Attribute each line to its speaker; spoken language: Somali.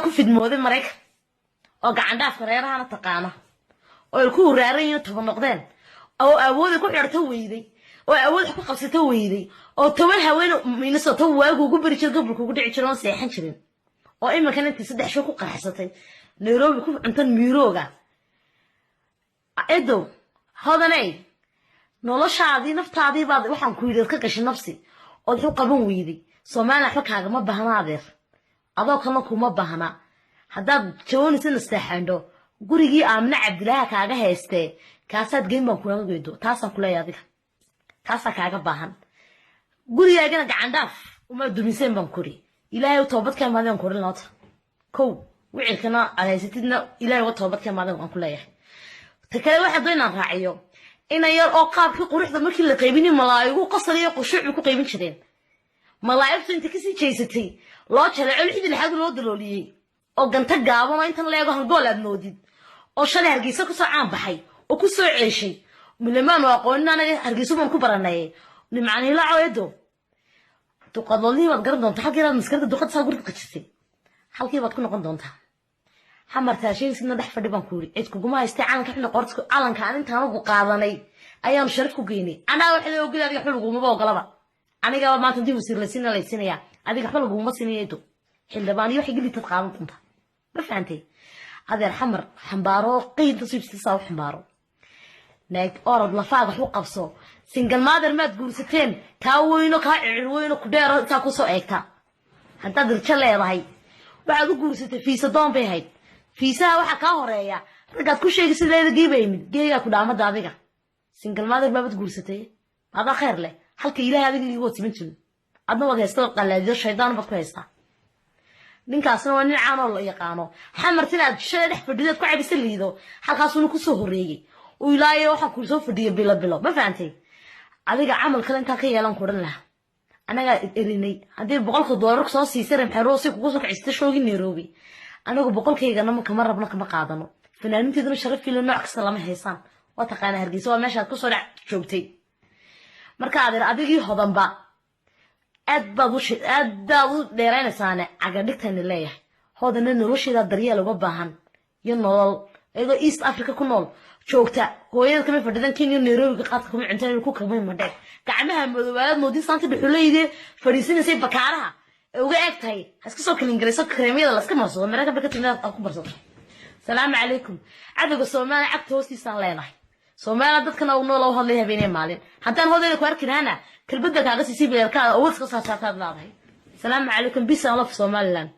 Speaker 1: ku fidmooday Mareykan oo gacan dhaaf reerahana taqaana oo ku raarayeen toban noqdeen oo awood ku xirto weeyday oo awood ku qabsato weeyday oo toban haween Minnesota waagu ugu bari jiray gobolka ugu dhici jiray oo seexan jirin oo imankan intii saddex sho ku qaraxsatay Nairobi ku intan miirooga edo hodanay noloshaadii naftaadii baad waxaan ku yiri ka gashay nafsi oo wuxuu qaban weeyday Soomaaliya xaqaaga ma baahnaadeen adoo kana kuma baahna haddaad joonisan istaxando gurigii aamna Cabdilaaha kaaga heystay kaasaad geeman ku nageedo taasaan ku leeyahay adiga taasa kaaga baahan gurigaagana gacan dhaaf uma dumiseen baan kuri ilaahay toobad ka maadan kurin laata kow wicilkana alaysatidna ilaahay wa toobad ka maadan aan ku leeyahay takale waxa doonaan raaciyo in yar oo qaabkii quruxda markii la qaybinay malaayigu qasal iyo qushuuc ku qaybin jireen malaayibtu inta kasii jeysatay loo jaleeco lixdii lixaad loo dalooliyay oo ganta gaaban intan leego hangool aad moodid oo shalay Hargeysa ku soo caan baxay oo ku soo ceeshay milamaan oo aqoonana Hargeysa baan ku baranay nimcani la caawido tuqadolii wad garan doontaa xaqiiqada maskarada duqad saa guriga qajisay halkii baad ku noqon doontaa xamartaa sheegayna dhex fadhi baan ku yiri cid kugu ma haystay calanka xilli qortku calanka aan intaan ugu qaadanay ayaan sharaf ku geynay anaa waxa la ogolaaday wax lagu ma ogolaba aniga maanta dib u sir la siinaya adiga xal lagu ma siinayo xildhibaan iyo wax gilita qaadan doonta ma fahamtay adeer xamar xambaaro qiinta sibsiisa wax xambaaro naag orod la faaq wax u qabso single mother maad guursateen ka weyno ka cirweyno ku dheer inta ku soo eegta hadda dirka leedahay waxaad u guursatay fiisa doon bay hayd fiisaha waxa ka horeeya ragaad ku sheegay sideeda giibaymid geeya ku dhaamada adiga single mother baad guursatay hada khair leh halka ilaahay adiga igu timin jirin adna wada haysto qalaadiyo shaydaan baad ku haysta ninkaasna waa nin caan oo la yaqaano xamartina shay dhex fadhiyo ku cabisa liido halkaas uu ku soo horeeyay oo ilaahay waxa ku soo fadhiyo bilo ma fahamtay adiga amal kale inta ka yeelan kuran laha anaga erinay hadii $100 soo siisay maxay kugu soo kacistay shoogii Nairobi anagu boqolkeygana ma kama rabno kama qaadano fanaaniinteeduna sharaf fiilo nooc kasta lama haysan waa taqaan Hargeysa waa meesha ku soo dhac joogtay marka adigii hodanba aad baad u dheeraynaysaana aga dhigtayna leeyahay hodana nolosheeda daryeel uga baahan iyo nolol eedo East Africa ku nool joogta hooyada kama fadhidan Kenya Nairobi qaadka kuma cuntaan ku kamay madhay gacmaha madoobaad moodi saanta dhuxuleeyde fariisinaysa bakaaraha uga eegtay iska soo kala ingiriiso kreemiyada la iska marso Mareykan ka timid ku barsato salaamu calaykum adiga Soomaaliya cagta hoostiisa leenahay Soomaaliya dadkana uu nool oo hadlay habeenay maalin haddaan hodayda ku arkinaana kalbada kaaga sii beerka oo iska saartaad laadahay salaamu calaykum bisaan laf Soomaaliland